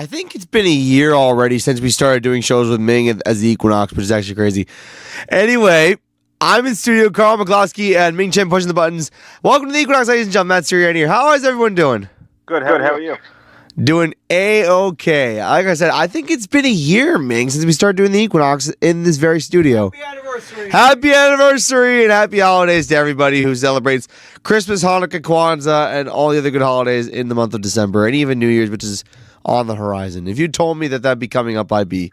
I think it's been a year already since we started doing shows with Ming as the Equinox, which is actually crazy. Anyway, I'm in studio, Carl Maglowski and Ming Chen pushing the buttons. Welcome to the Equinox, ladies and gentlemen. Matt Siriani here. How is everyone doing? Good. How are you? Doing A-okay. Like I said, I think it's been a year, Ming, since we started doing the Equinox in this very studio. Happy anniversary. Happy anniversary and happy holidays to everybody who celebrates Christmas, Hanukkah, Kwanzaa, and all the other good holidays in the month of December, and even New Year's, which is on the horizon. If you told me that that'd be coming up, I'd be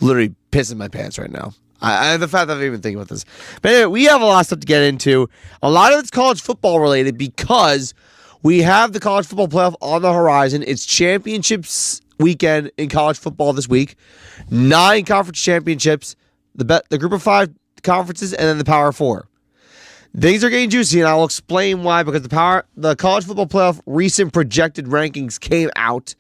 literally pissing my pants right now. The fact that I'm even thinking about this. But anyway, we have a lot of stuff to get into. A lot of it's college football related because we have the college football playoff on the horizon. It's championships weekend in college football this week. 9 conference championships, the group of 5 conferences, and then the Power 4. Things are getting juicy, and I'll explain why, because the college football playoff recent projected rankings came out,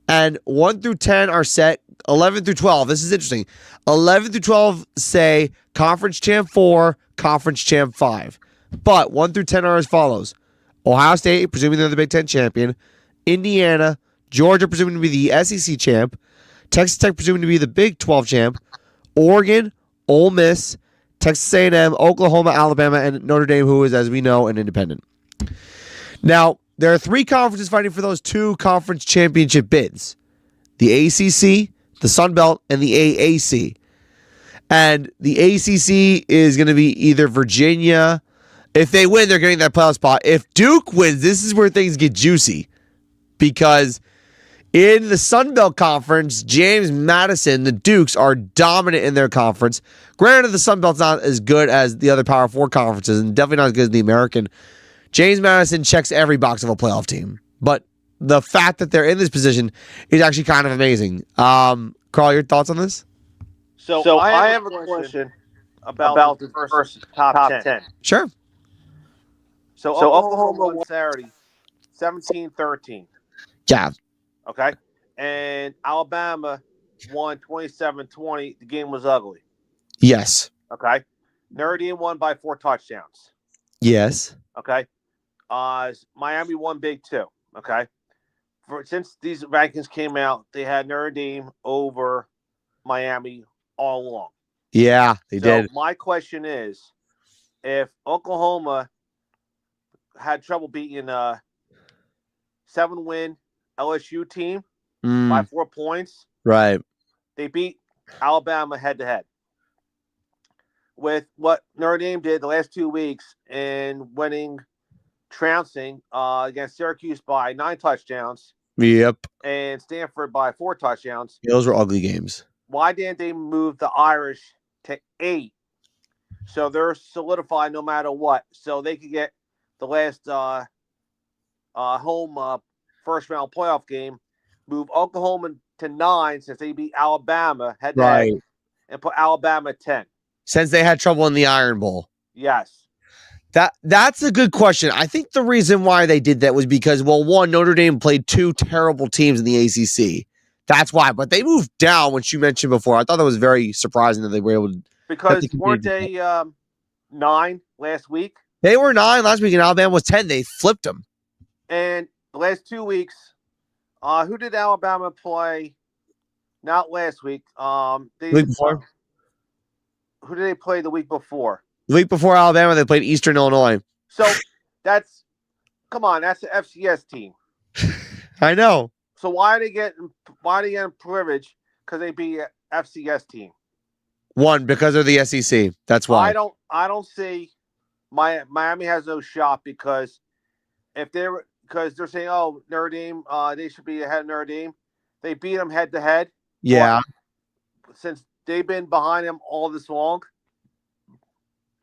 and 1 through 10 are set. 11 through 12, this is interesting. 11 through 12 say Conference Champ 4, Conference Champ 5. But 1 through 10 are as follows. Ohio State, presuming they're the Big Ten champion. Indiana, Georgia, presuming to be the SEC champ. Texas Tech, presuming to be the Big 12 champ. Oregon, Ole Miss, Texas A&M, Oklahoma, Alabama, and Notre Dame, who is, as we know, an independent. Now, there are 3 conferences fighting for those 2 conference championship bids. The ACC, the Sun Belt, and the AAC. And the ACC is going to be either Virginia. If they win, they're getting that playoff spot. If Duke wins, this is where things get juicy. Because in the Sun Belt Conference, James Madison, the Dukes, are dominant in their conference. Granted, the Sun Belt's not as good as the other Power 4 conferences, and definitely not as good as the American. James Madison checks every box of a playoff team. But the fact that they're in this position is actually kind of amazing. Carl, your thoughts on this? So I have a question about the first top 10. Sure. So Oklahoma won Saturday, 17-13. Yeah. Okay? And Alabama won 27-20. The game was ugly. Yes. Okay? Notre Dame won by 4 touchdowns. Yes. Okay? Miami won big too. Okay? Since these rankings came out, they had Notre Dame over Miami all along. Yeah, they did. My question is, if Oklahoma had trouble beating a 7-win LSU team by 4 points, right? They beat Alabama head-to-head. With what Notre Dame did the last 2 weeks in trouncing against Syracuse by 9 touchdowns. Yep. And Stanford by 4 touchdowns. Those were ugly games. Why didn't they move the Irish to 8? So they're solidified no matter what. So they could get the last home first round playoff game, move Oklahoma to 9 since they beat Alabama head-to-head, and put Alabama at 10. Since they had trouble in the Iron Bowl. Yes. That's a good question. I think the reason why they did that was because, well, one, Notre Dame played 2 terrible teams in the ACC. That's why. But they moved down, which you mentioned before. I thought that was very surprising that they were able to. Because weren't they 9 last week? They were 9 last week, and Alabama was 10. They flipped them. And the last 2 weeks, who did Alabama play? Not last week. The week before? Who did they play the week before? The week before Alabama, they played Eastern Illinois. So that's the FCS team. I know. So why are they getting privilege? Because they beat FCS team. 1, because of the SEC. That's why. I don't see Miami has no shot because they're saying, oh, Notre Dame, they should be ahead of Notre Dame. They beat them head to head. Yeah. Since they've been behind them all this long.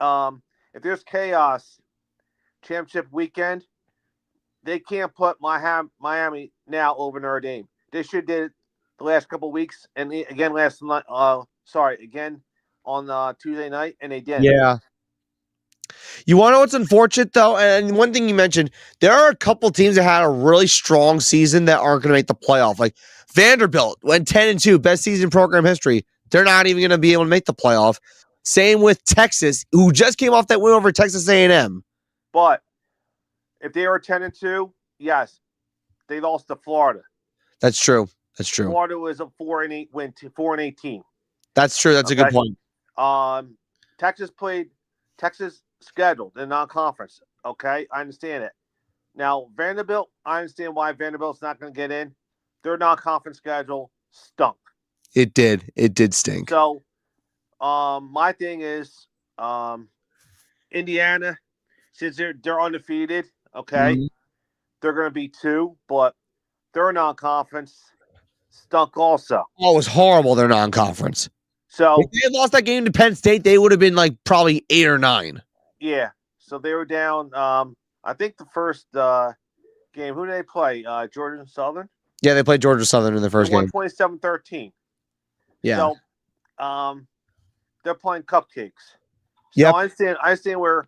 If there's chaos championship weekend, they can't put Miami now over Notre Dame. They should did it the last couple of weeks, and again last night. Again on Tuesday night, and they did. Yeah. You want to know what's unfortunate though, and one thing you mentioned, there are a couple teams that had a really strong season that aren't going to make the playoff. Like Vanderbilt went 10-2, best season program history. They're not even going to be able to make the playoff. Same with Texas, who just came off that win over Texas A&M. But if they were 10-2, yes, they lost to Florida. That's true. That's true. Florida was a 4-8 win, 4-8 team. That's true. That's a good point. Texas scheduled in non-conference. Okay, I understand it. Now Vanderbilt, I understand why Vanderbilt's not going to get in. Their non-conference schedule stunk. It did. It did stink. So, my thing is, Indiana, since they're undefeated, okay, they're going to be 2, but their non-conference stunk also. Oh, it was horrible. Their non-conference. So if they had lost that game to Penn State, they would have been like probably 8 or 9. Yeah. So they were down. I think the first game. Who did they play? Georgia Southern. Yeah, they played Georgia Southern in the first game. 27-13. Yeah. So, they're playing cupcakes. So yep. I understand where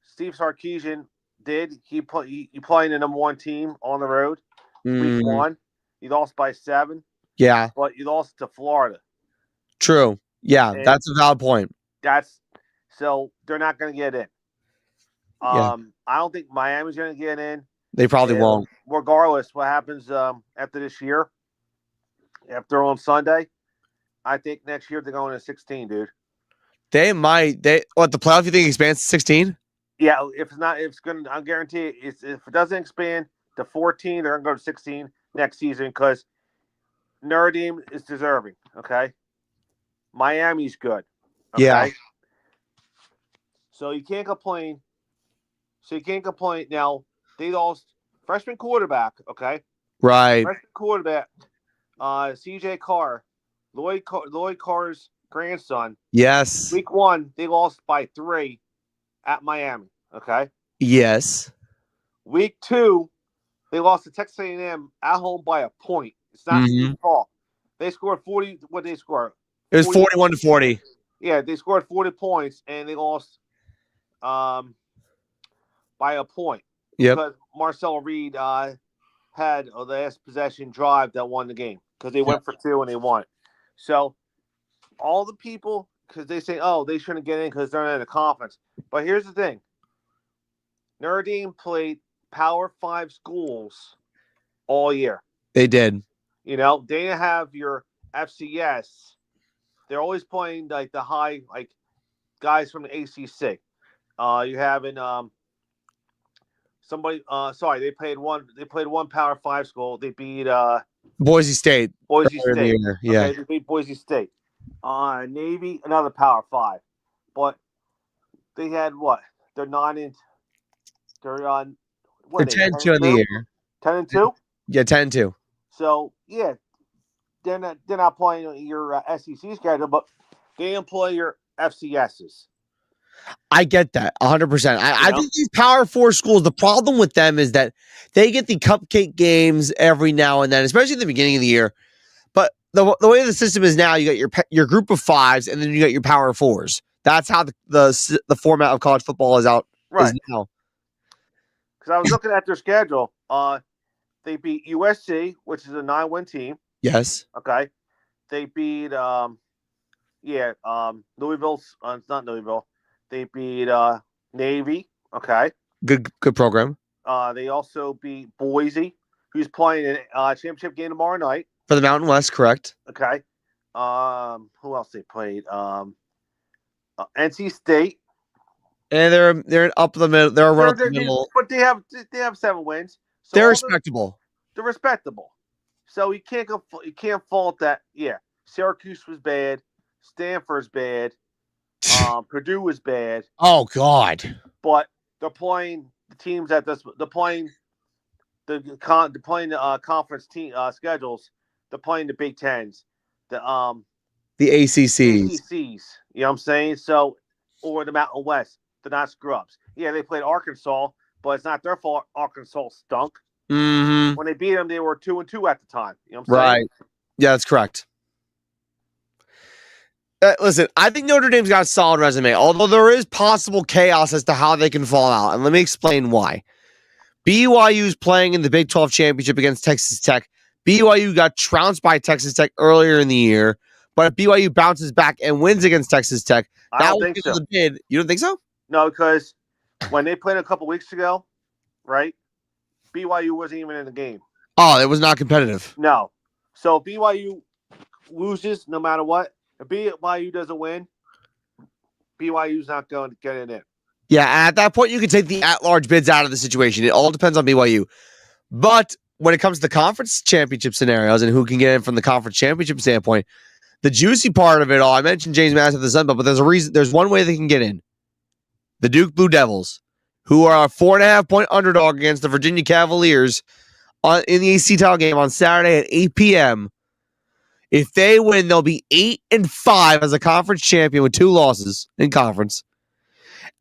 Steve Sarkisian did. He playing the number 1 team on the road. Week 1, he lost by 7. Yeah. But you lost to Florida. True. Yeah, and that's a valid point. So they're not going to get in. I don't think Miami's going to get in. They probably won't. Regardless, what happens after this year, after on Sunday, I think next year they're going to 16, dude. They might. The playoff you think expands to 16? Yeah, if it's not, I guarantee it, if it doesn't expand to 14, they're going to go to 16 next season because Notre Dame is deserving. Okay, Miami's good. Okay? Yeah. So you can't complain. Now, they lost freshman quarterback, okay? Right. Freshman quarterback, CJ Carr, Lloyd Carr's grandson. Yes. Week 1, they lost by 3 at Miami, okay? Yes. Week 2, they lost to Texas A&M at home by a point. It's not Steve's fault. They scored 40. What did they score? It was 41-40. Yeah, they scored 40 points, and they lost by a point. Yep. Because Marcelo Reed had a last possession drive that won the game because they went for 2 and they won. So all the people, because they say, oh, they shouldn't get in because they're not in a conference. But here's the thing. Notre Dame played Power 5 schools all year. They did. You know, they have your FCS. They're always playing like the high, like guys from the ACC. You have in they played one Power 5 school. They beat Boise State. Yeah. Okay, they beat Boise State. Navy, another Power 5. But they had what? They're 9 they're on they're 10-2 in the year. 10-2? Yeah, 10-2. So yeah, they're not playing your SEC schedule, but they employ your FCSs. I get that 100%. I think these Power 4 schools, the problem with them is that they get the cupcake games every now and then, especially at the beginning of the year. But the way the system is now, you got your group of 5s, and then you got your Power 4s. That's how the format of college football is out is now. Because I was looking at their schedule. They beat USC, which is a 9-win team. Yes. Okay. They beat Louisville's. It's not Louisville. They beat Navy. Okay. Good program. They also beat Boise, who's playing a championship game tomorrow night. For the Mountain West, correct. Okay. Who else they played? NC State. And they're up the middle. They're right up the middle. But they have 7 wins. So they're respectable. They're respectable. So you can't fault that. Yeah. Syracuse was bad. Stanford's bad. Purdue was bad. Oh God! But they're playing the teams they're playing the conference team schedules. They're playing the Big Tens, the ACCs. You know what I'm saying? So, or the Mountain West. They're not scrubs. Yeah, they played Arkansas, but it's not their fault. Arkansas stunk. Mm-hmm. When they beat them, they were 2-2 at the time. You know what I'm saying? Right. Yeah, that's correct. Listen, I think Notre Dame's got a solid resume, although there is possible chaos as to how they can fall out. And let me explain why. BYU's playing in the Big 12 championship against Texas Tech. BYU got trounced by Texas Tech earlier in the year, but if BYU bounces back and wins against Texas Tech, that will be the bid. You don't think so? No, because when they played a couple weeks ago, right, BYU wasn't even in the game. Oh, it was not competitive. No. So if BYU loses, no matter what, if BYU doesn't win, BYU's not going to get it in. Yeah, at that point, you can take the at-large bids out of the situation. It all depends on BYU. But when it comes to the conference championship scenarios and who can get in from the conference championship standpoint, the juicy part of it all, I mentioned James Madison at the Sun Belt, but there's a reason. There's one way they can get in. The Duke Blue Devils, who are a 4.5-point underdog against the Virginia Cavaliers in the AC title game on Saturday at 8 p.m. If they win, they'll be 8-5 as a conference champion with 2 losses in conference.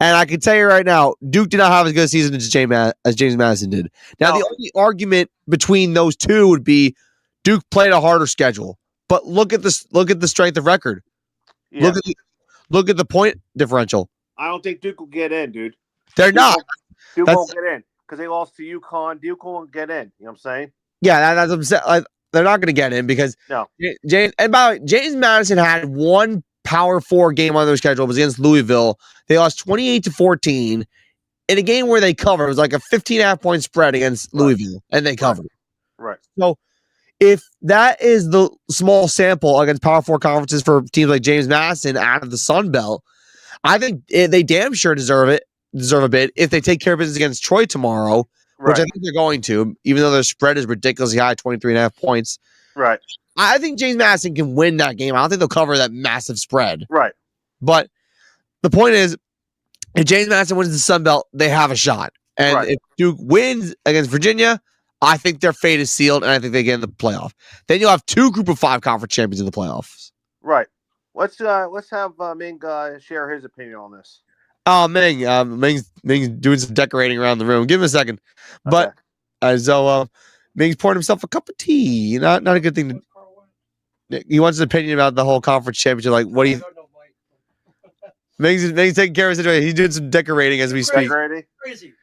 And I can tell you right now, Duke did not have as good a season as James Madison did. Now, the only argument between those two would be Duke played a harder schedule. But look at this. Look at the strength of record. Yeah. Look at the point differential. I don't think Duke will get in, dude. They're not. Duke won't get in because they lost to UConn. Duke won't get in. You know what I'm saying? Yeah, that's what I'm saying. They're not going to get in because James. And by the way, James Madison had one Power 4 game on their schedule. It was against Louisville. They lost 28-14 in a game where they covered. It was like a 15.5-point spread against Louisville, and they covered. Right. So if that is the small sample against Power 4 conferences for teams like James Madison out of the Sun Belt, I think they damn sure deserve a bid if they take care of business against Troy tomorrow, which I think they're going to, even though their spread is ridiculously high, 23.5 points. Right. I think James Madison can win that game. I don't think they'll cover that massive spread. Right. But the point is, if James Madison wins the Sun Belt, they have a shot. And if Duke wins against Virginia, I think their fate is sealed, and I think they get in the playoff. Then you'll have 2 Group of 5 conference champions in the playoffs. Right. Let's have Ming share his opinion on this. Oh, Ming's doing some decorating around the room. Give him a second. But Ming's pouring himself a cup of tea. Not a good thing to. He wants an opinion about the whole conference championship. Like, what do you? Ming's taking care of his situation. He's doing some decorating as we speak. Decorating? Crazy.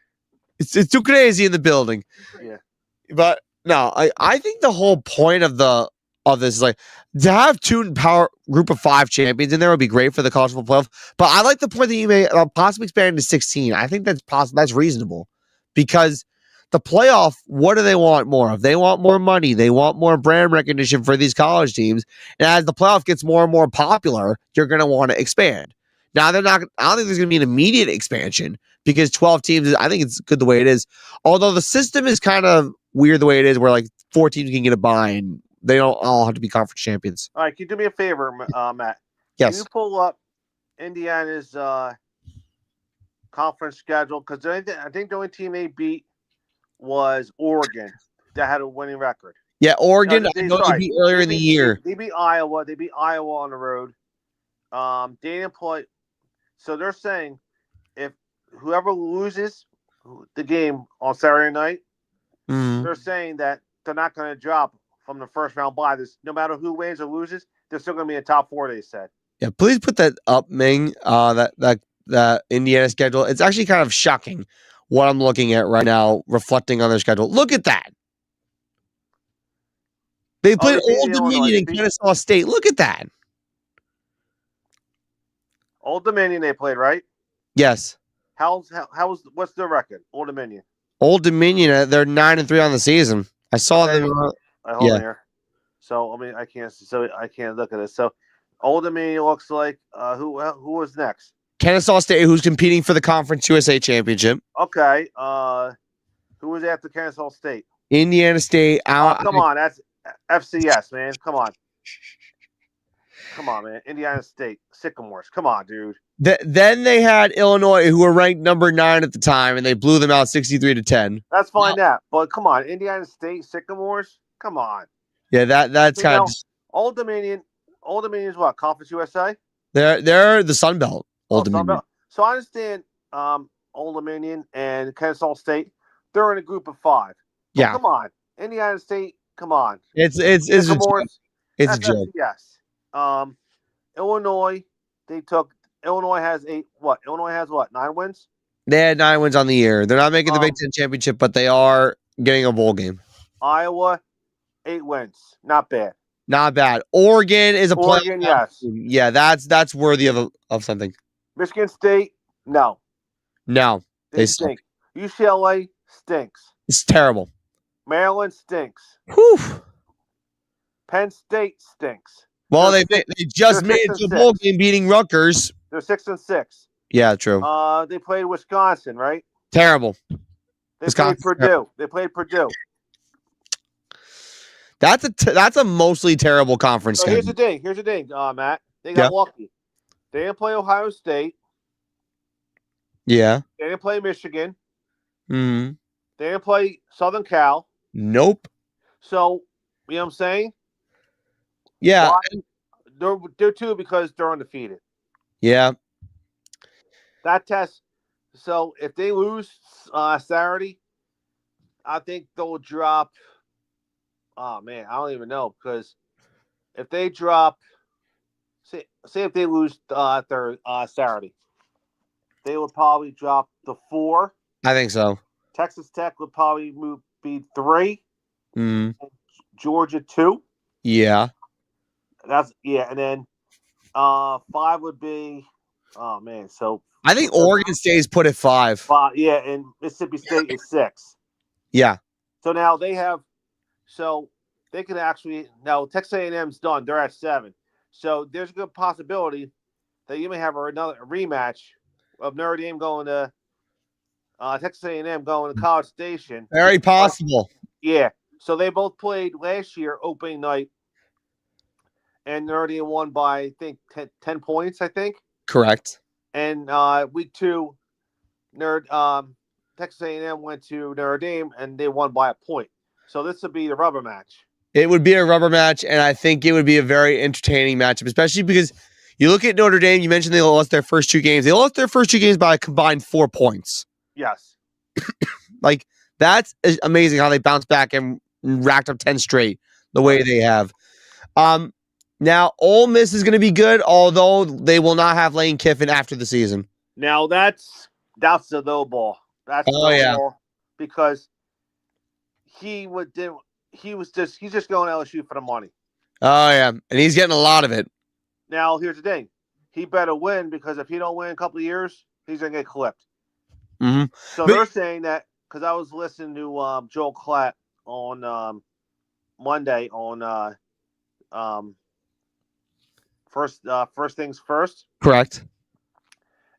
It's too crazy in the building. Yeah. But no, I think the whole point of this is like to have 2 power Group of 5 champions in there would be great for the college football playoff. But I like the point that you made about possibly expanding to 16. I think that's possible. That's reasonable because the playoff, what do they want more of? They want more money. They want more brand recognition for these college teams. And as the playoff gets more and more popular, you're going to want to expand. Now, I don't think there's going to be an immediate expansion because 12 teams, I think it's good the way it is. Although the system is kind of weird the way it is where like 4 teams can get a bye and they don't all have to be conference champions. All right, can you do me a favor, Matt? Yes. Can you pull up Indiana's conference schedule? Because I think the only team they beat was Oregon that had a winning record. Yeah, Oregon, I know they beat earlier in the year. They beat Iowa. They beat Iowa on the road. They didn't play. So they're saying if whoever loses the game on Saturday night, they're saying that they're not going to drop from the first round bye. This, no matter who wins or loses, they're still going to be in top 4. They said. Yeah, please put that up, Ming. That Indiana schedule. It's actually kind of shocking what I'm looking at right now, reflecting on their schedule. Look at that. They played Old Dominion and Kennesaw State. Look at that. Old Dominion they played, right? Yes. What's their record? Old Dominion. Old Dominion, they're 9-3 on the season. I saw them. Hold on here. So I can't look at it. So Old Dominion looks like who was next? Kennesaw State, who's competing for the Conference USA Championship. Okay. Who was after Kennesaw State? Indiana State. Come on, that's FCS, man. Come on. Come on, man. Indiana State, Sycamores. Come on, dude. Then they had Illinois, who were ranked number 9 at the time, and they blew them out 63-10. That's fine, but come on, Indiana State, Sycamores. Come on. Yeah, that's kind of Old Dominion. Old Dominion is what? Conference USA. They're the Sun Belt. Old Dominion. Sun Belt. So I understand. Old Dominion and Kennesaw State. They're in a group of 5. But come on, Indiana State. Come on. It's a joke. It's a joke. Yes. Illinois. Illinois has 8. What? Illinois has what? 9 wins. They had 9 wins on the year. They're not making the Big Ten championship, but they are getting a bowl game. Iowa, 8 wins. Not bad. Not bad. Oregon is a playoff. Oregon, yes. Yeah, that's worthy of something. Michigan State, no. No, they stink. UCLA stinks. It's terrible. Maryland stinks. Whew. Penn State stinks. Well, They're they just made it to a bowl game beating Rutgers. They're 6-6. Yeah, true. They played Wisconsin, right? Terrible. They played Purdue. They played Purdue. That's a mostly terrible conference. So here's the thing, Matt. They got lucky. They didn't play Ohio State. Yeah. They didn't play Michigan. Mm-hmm. They didn't play Southern Cal. Nope. So, you know what I'm saying? Yeah. They're two because they're undefeated. Yeah. That test. So, if they lose Saturday, I think they'll drop. Oh, man, I don't even know. Because if they drop, say if they lose their Saturday, they will probably drop the 4. I think so. Texas Tech would probably be 3. Mm. Georgia 2. Yeah. And then 5 would be. Oh man, so I think Oregon State's put at 5. Yeah, and Mississippi State is 6. Yeah. So now they can actually now Texas A&M's done. They're at 7. So there's a good possibility that you may have another rematch of Notre Dame going to Texas A&M going to College Station. Very possible. Yeah. So they both played last year opening night, and Notre Dame won by I think 10 points. I think. Correct. And week 2, Texas A&M went to Notre Dame and they won by a point. So this would be the rubber match. It would be a rubber match, and I think it would be a very entertaining matchup, especially because you look at Notre Dame. You mentioned they lost their first 2 games. They lost their first 2 games by a combined 4 points. Yes. Like, that's amazing how they bounced back and racked up 10 straight the way they have. Now, Ole Miss is going to be good, although they will not have Lane Kiffin after the season. Now, that's the low ball. That's the low ball because he's just going to LSU for the money. Oh, yeah, and he's getting a lot of it. Now, here's the thing. He better win because if he don't win in a couple of years, he's going to get clipped. Mm-hmm. So they're saying that because I was listening to Joel Klatt on Monday on First Things First. Correct.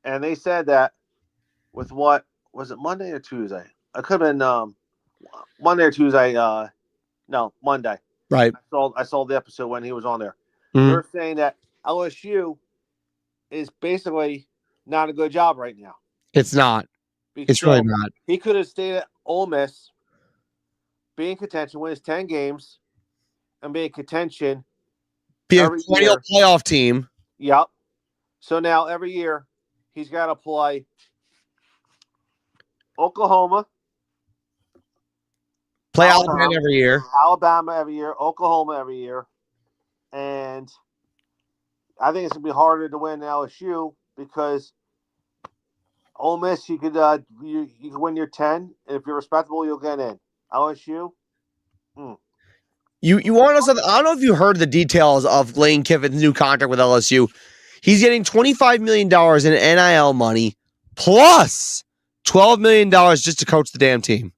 And they said that with what was it Monday or Tuesday? It could have been Monday or Tuesday. No, Monday. Right. I saw the episode when he was on there. Mm-hmm. They're saying that LSU is basically not a good job right now. It's not. It's really not. He could have stayed at Ole Miss, be in contention, win his 10 games, and be in contention. Be a perennial playoff team. Yep. So now every year he's got to play Oklahoma. Play Alabama every year. Oklahoma every year. And I think it's going to be harder to win LSU because Ole Miss, you could win your 10. And if you're respectable, you'll get in. LSU, You want to know something? I don't know if you heard the details of Lane Kiffin's new contract with LSU. He's getting $25 million in NIL money plus $12 million just to coach the damn team.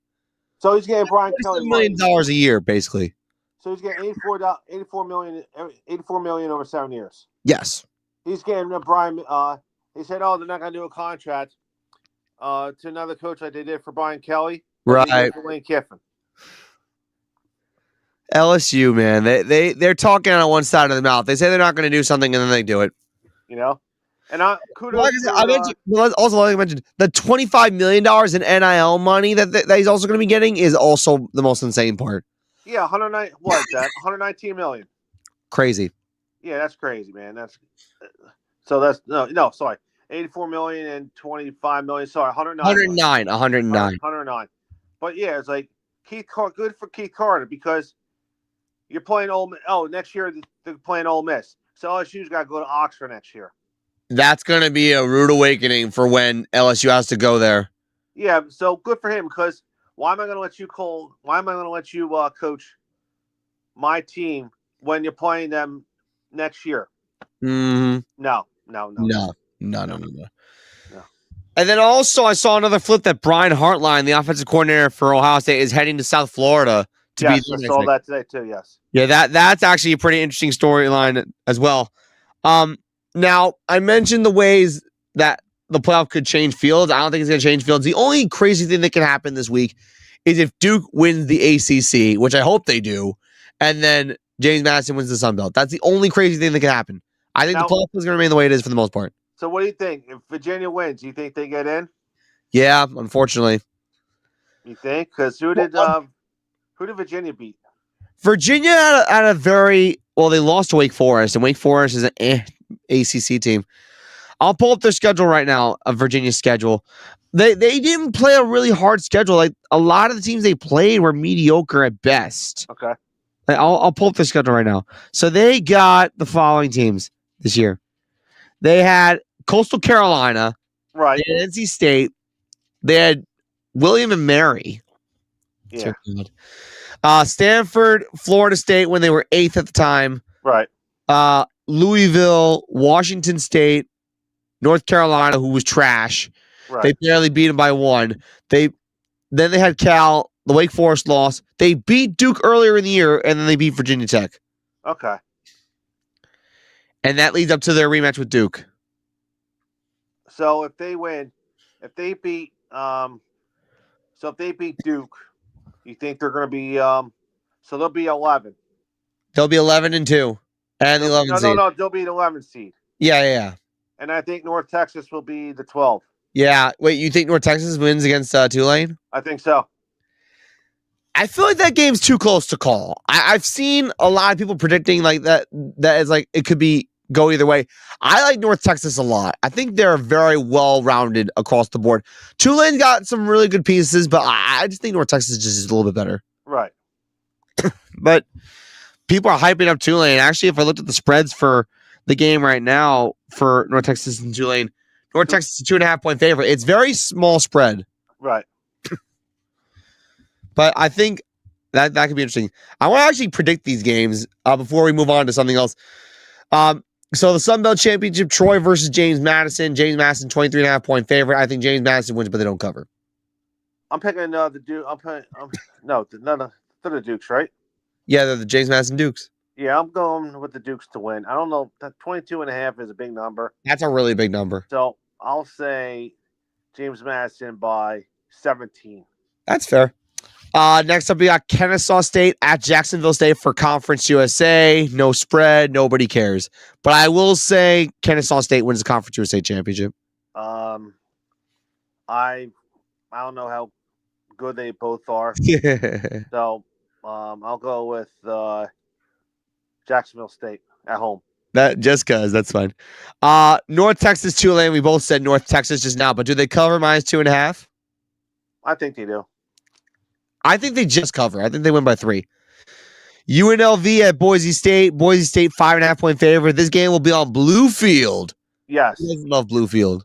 So he's getting Brian Kelly $1 million a year, basically. So he's getting $84 million over 7 years. Yes. He's getting Brian. He said, "Oh, they're not going to do a contract to another coach like they did for Brian Kelly, right? For Lane Kiffin." LSU, man, they're talking on one side of the mouth. They say they're not going to do something, and then they do it. You know, and kudos. I mentioned the $25 million in NIL money that he's also going to be getting is also the most insane part. Yeah, 109. What is that? 119 million. Crazy. Yeah, that's crazy, man. That's sorry, 84 million and 25 million. Sorry, 109. 109. But yeah, it's like good for Keith Carter because you're playing next year they're playing Ole Miss. So LSU's got to go to Oxford next year. That's going to be a rude awakening for when LSU has to go there. Yeah, so good for him because why am I going to let you coach my team when you're playing them next year? Mm-hmm. No. And then also I saw another flip that Brian Hartline, the offensive coordinator for Ohio State, is heading to South Florida to be Yes, the I next saw pick. that today too. Yes. Yeah, that's actually a pretty interesting storyline as well. Now I mentioned the ways that the playoff could change fields. I don't think it's going to change fields. The only crazy thing that can happen this week is if Duke wins the ACC, which I hope they do, and then James Madison wins the Sun Belt. That's the only crazy thing that can happen. I think the playoff is going to remain the way it is for the most part. So what do you think? If Virginia wins, you think they get in? Yeah, unfortunately. You think? Because who did Virginia beat? Virginia had a very well. They lost to Wake Forest, and Wake Forest is an ACC team. I'll pull up their schedule right now. Of Virginia's schedule, they didn't play a really hard schedule. Like a lot of the teams they played were mediocre at best. Okay. Like, I'll pull up their schedule right now. So they got the following teams this year. They had Coastal Carolina, Right. they had NC State, they had William and Mary. Yeah. Stanford, Florida State when they were 8th at the time. Right. Louisville, Washington State, North Carolina, who was trash. Right. They barely beat them by 1. Then they had Cal, the Wake Forest loss. They beat Duke earlier in the year, and then they beat Virginia Tech. Okay. And that leads up to their rematch with Duke. So if they win, if they beat Duke, you think they're going to be so they'll be 11. They'll be 11-2, and the 11 seed. No, they'll be the 11 seed. Yeah. And I think North Texas will be the 12. Yeah. Wait, you think North Texas wins against Tulane? I think so. I feel like that game's too close to call. I've seen a lot of people predicting like that is like it could go either way. I like North Texas a lot. I think they're very well-rounded across the board. Tulane's got some really good pieces, but I just think North Texas is just a little bit better. Right. But people are hyping up Tulane. Actually, if I looked at the spreads for the game right now for North Texas and Tulane, North Texas is a 2.5-point favorite. It's very small spread. Right. But I think that could be interesting. I want to actually predict these games before we move on to something else. So the Sun Belt Championship, Troy versus James Madison. James Madison, 23.5-point favorite. I think James Madison wins, but they don't cover. I'm picking the Duke. They're the Dukes, right? Yeah, they're the James Madison Dukes. Yeah, I'm going with the Dukes to win. I don't know. That 22.5 is a big number. That's a really big number. So I'll say James Madison by 17. That's fair. Next up, we got Kennesaw State at Jacksonville State for Conference USA. No spread. Nobody cares. But I will say Kennesaw State wins the Conference USA championship. I don't know how good they both are. So I'll go with Jacksonville State at home. That just cause that's fine. North Texas Tulane. We both said North Texas just now, but do they cover -2.5? I think they do. I think they just cover. I think they win by 3. UNLV at Boise State. Boise State 5.5-point favorite. This game will be on Bluefield. Yes. I love Bluefield.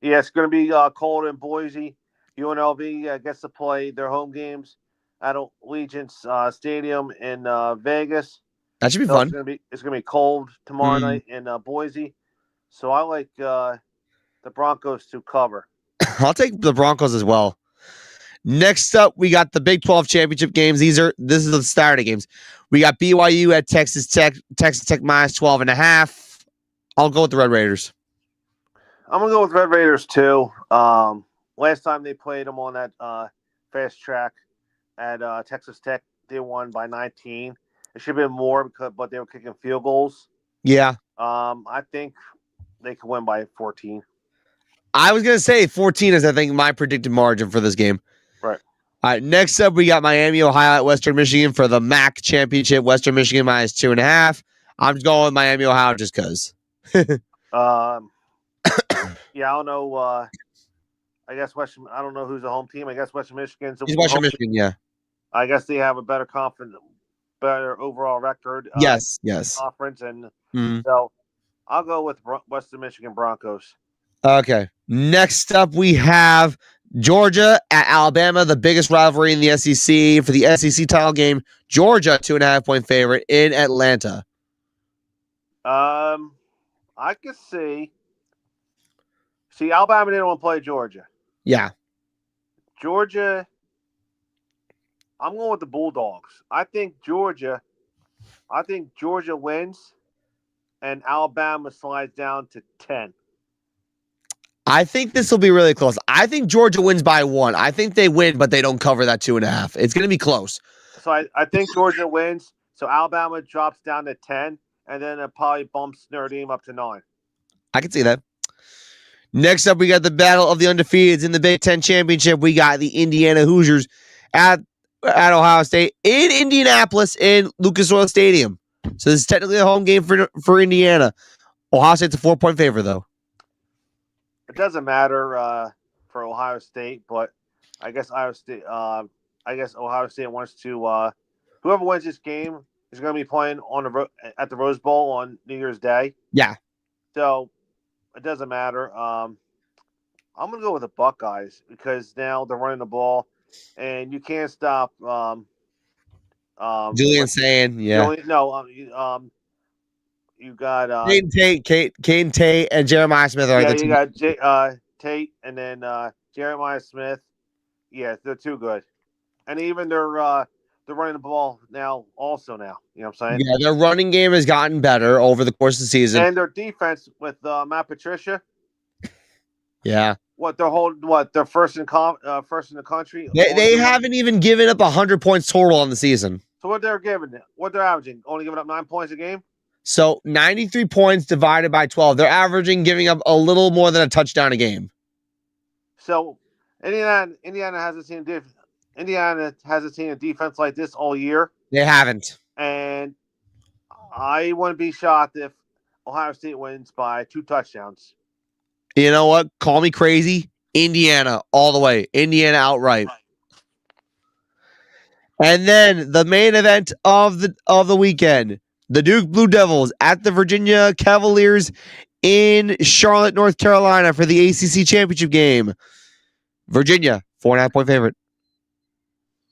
Yeah, it's going to be cold in Boise. UNLV gets to play their home games at Allegiant Stadium in Vegas. That should be fun. It's gonna be cold tomorrow night in Boise. So I like the Broncos to cover. I'll take the Broncos as well. Next up, we got the Big 12 championship games. This is the Saturday games. We got BYU at Texas Tech. Texas Tech -12.5. I'll go with the Red Raiders. I'm gonna go with Red Raiders too. Last time they played them on that fast track at Texas Tech, they won by 19. It should have been more but they were kicking field goals. Yeah. I think they could win by 14. I was gonna say 14 is I think my predicted margin for this game. Right. All right. Next up, we got Miami, Ohio at Western Michigan for the MAC championship. Western Michigan -2.5. I'm just going with Miami, Ohio, just because. Yeah, I don't know. I guess I don't know who's the home team. I guess Western Michigan's. It's Western Michigan, yeah. I guess they have a better overall record. Yes. Conference, and so I'll go with Western Michigan Broncos. Okay. Next up, we have Georgia at Alabama, the biggest rivalry in the SEC for the SEC title game. Georgia, 2.5-point favorite in Atlanta. I could see. Alabama didn't want to play Georgia. Yeah. Georgia I'm going with the Bulldogs. I think Georgia wins, and Alabama slides down to 10. I think this will be really close. I think Georgia wins by 1. I think they win, but they don't cover that 2.5. It's going to be close. So I think Georgia wins. So Alabama drops down to 10, and then it probably bumps Notre Dame up to 9. I can see that. Next up, we got the battle of the undefeateds in the Big Ten Championship. We got the Indiana Hoosiers at Ohio State in Indianapolis in Lucas Oil Stadium. So this is technically a home game for Indiana. Ohio State's a 4-point favorite, though. It doesn't matter for Ohio State, but I guess Ohio State wants to. Whoever wins this game is going to be playing at the Rose Bowl on New Year's Day. Yeah. So it doesn't matter. I'm going to go with the Buckeyes because now they're running the ball, and you can't stop. Julian saying, yeah. You got Caden Tate, and Jeremiah Smith are you got Tate, and then Jeremiah Smith. Yeah, they're too good, and even they're running the ball now. Also, now you know what I'm saying. Yeah, their running game has gotten better over the course of the season, and their defense with Matt Patricia. Yeah. They're first in the country. They haven't even given up 100 points total on the season. So what they're averaging? Only giving up 9 points a game. So 93 points divided by 12. They're averaging giving up a little more than a touchdown a game. So Indiana hasn't seen a defense like this all year. They haven't. And I wouldn't be shocked if Ohio State wins by 2 touchdowns. You know what? Call me crazy. Indiana all the way. Indiana outright. And then the main event of the weekend. The Duke Blue Devils at the Virginia Cavaliers in Charlotte, North Carolina for the ACC championship game. Virginia, 4.5-point favorite.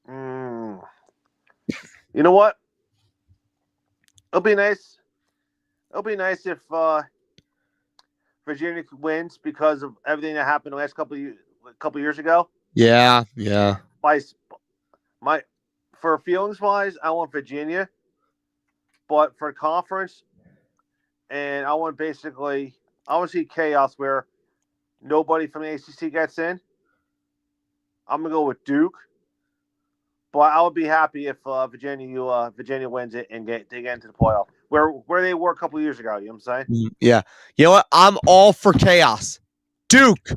You know what? It'll be nice. It'll be nice if Virginia wins because of everything that happened the last couple years ago. Yeah. For feelings wise, I want Virginia. But for conference, and I want to see chaos where nobody from the ACC gets in. I'm gonna go with Duke, but I would be happy if Virginia wins it and they get into the playoff where they were a couple years ago. You know what I'm saying? Yeah. You know what? I'm all for chaos. Duke.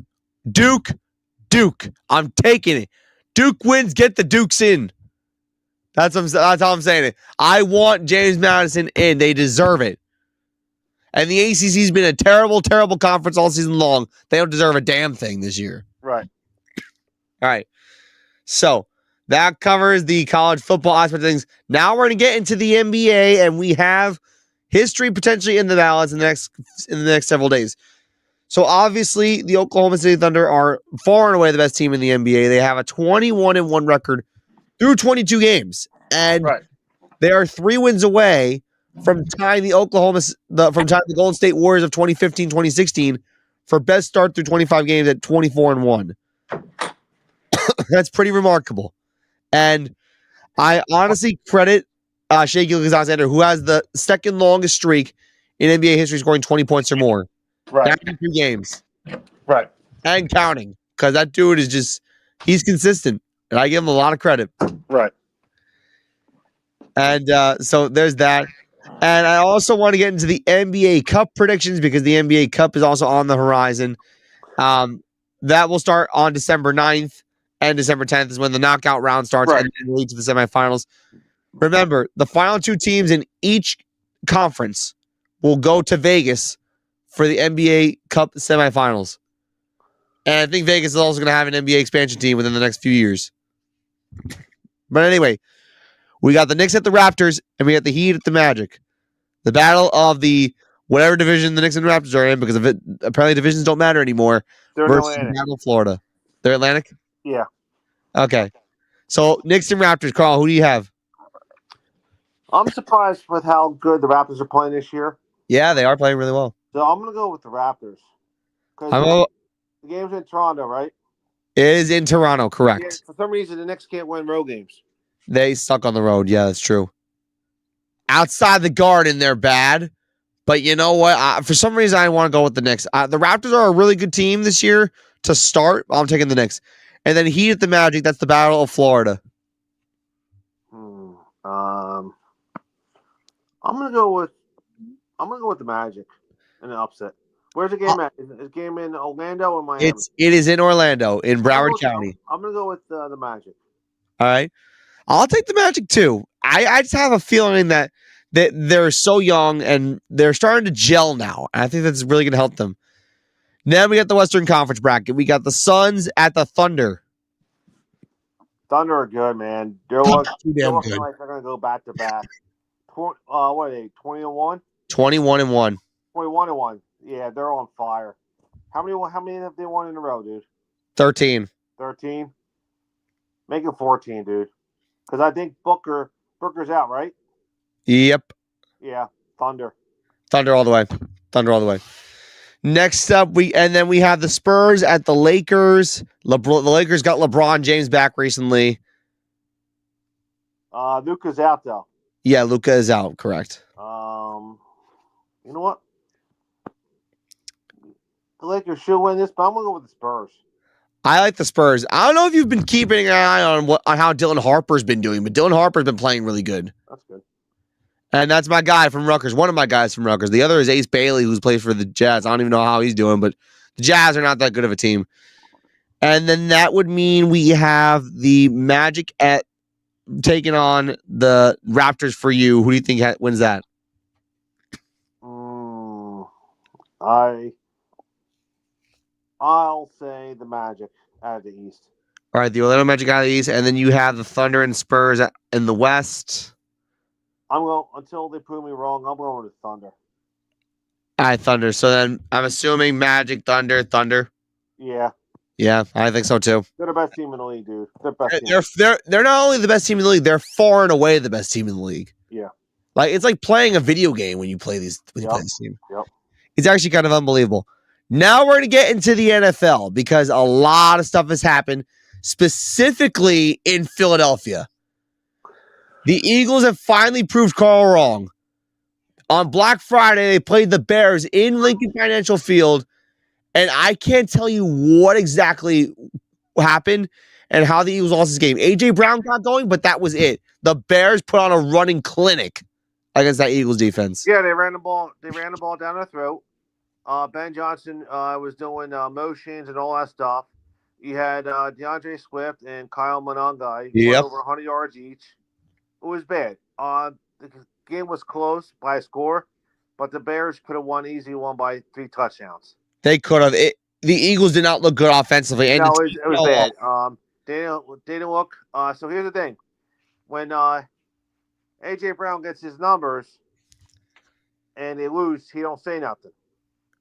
I'm taking it. Duke wins. Get the Dukes in. That's how I'm saying it. I want James Madison in. They deserve it. And the ACC's been a terrible, terrible conference all season long. They don't deserve a damn thing this year. Right. All right. So that covers the college football aspect of things. Now we're going to get into the NBA, and we have history potentially in the balance in the next several days. So obviously, the Oklahoma City Thunder are far and away the best team in the NBA. They have a 21-1 record through 22 games, and they are 3 wins away from tying the Golden State Warriors of 2015-2016 for best start through 25 games at 24-1. That's pretty remarkable, and I honestly credit Shai Gilgeous-Alexander, who has the second longest streak in NBA history, scoring 20 points or more. Right, 92 games, right, and counting, because that dude is he's consistent. And I give him a lot of credit. Right. And so there's that. And I also want to get into the NBA Cup predictions because the NBA Cup is also on the horizon. That will start on December 9th, and December 10th is when the knockout round starts and then leads to the semifinals. Remember, the final 2 teams in each conference will go to Vegas for the NBA Cup semifinals. And I think Vegas is also going to have an NBA expansion team within the next few years. But anyway, we got the Knicks at the Raptors, and we got the Heat at the Magic. The battle of the whatever division the Knicks and the Raptors are in, because of it, apparently divisions don't matter anymore. They're versus Atlantic. Battle of Florida. They're Atlantic? Yeah. Okay. So Knicks and Raptors, Carl, who do you have? I'm surprised with how good the Raptors are playing this year. Yeah, they are playing really well. So I'm going to go with the Raptors. The game's in Toronto, right? It is in Toronto, correct. Yeah, for some reason, the Knicks can't win road games. They suck on the road. Yeah, that's true. Outside the Garden, they're bad. But you know what? For some reason, I want to go with the Knicks. The Raptors are a really good team this year to start. I'm taking the Knicks. And then Heat at the Magic. That's the Battle of Florida. I'm gonna go with the Magic in an upset. Where's the game at? Is the game in Orlando or Miami? It is in Orlando, in Broward County. I'm gonna go with the Magic. All right. I'll take the Magic too. I just have a feeling that they're so young and they're starting to gel now. And I think that's really going to help them. Then we got the Western Conference bracket. We got the Suns at the Thunder. Thunder are good, man. They're looking like they're going to go back to back. What are they? 20-1. 21-1. 21-1. Yeah, they're on fire. How many have they won in a row, dude? 13. 13. Make it 14, dude. Because I think Booker's out, right? Yep. Yeah, Thunder. Thunder all the way. Thunder all the way. Next up, we have the Spurs at the Lakers. The Lakers got LeBron James back recently. Luka's out though. Yeah, Luka is out. Correct. You know what? The Lakers should win this, but I'm gonna go with the Spurs. I like the Spurs. I don't know if you've been keeping an eye on how Dylan Harper's been doing, but Dylan Harper's been playing really good. That's good. And that's my guy from Rutgers. One of my guys from Rutgers. The other is Ace Bailey, who's played for the Jazz. I don't even know how he's doing, but the Jazz are not that good of a team. And then that would mean we have the Magic at taking on the Raptors for you. Who do you think wins that? I'll say the Magic out of the East. All right, the Orlando Magic out of the East, and then you have the Thunder and Spurs in the West. Until they prove me wrong, I'm going with Thunder. All right, Thunder. So then I'm assuming Magic, Thunder. Yeah. Yeah, I think so too. They're the best team in the league, dude. They're not only the best team in the league, they're far and away the best team in the league. Yeah. Like it's like playing a video game when you play these you play this team. Yep. It's actually kind of unbelievable. Now we're going to get into the NFL because a lot of stuff has happened, specifically in Philadelphia. The Eagles have finally proved Carl wrong. On Black Friday, they played the Bears in Lincoln Financial Field, and I can't tell you what exactly happened and how the Eagles lost this game. A.J. Brown got going, but that was it. The Bears put on a running clinic against that Eagles defense. Yeah, they ran the ball. They ran the ball down their throat. Ben Johnson was doing motions and all that stuff. You had DeAndre Swift and Kyle Monangai over 100 yards each. It was bad. The game was close by a score, but the Bears could have won easy one by 3 touchdowns. They could have. The Eagles did not look good offensively. And no, it was bad. They didn't look. So here's the thing: when A.J. Brown gets his numbers and they lose, he don't say nothing.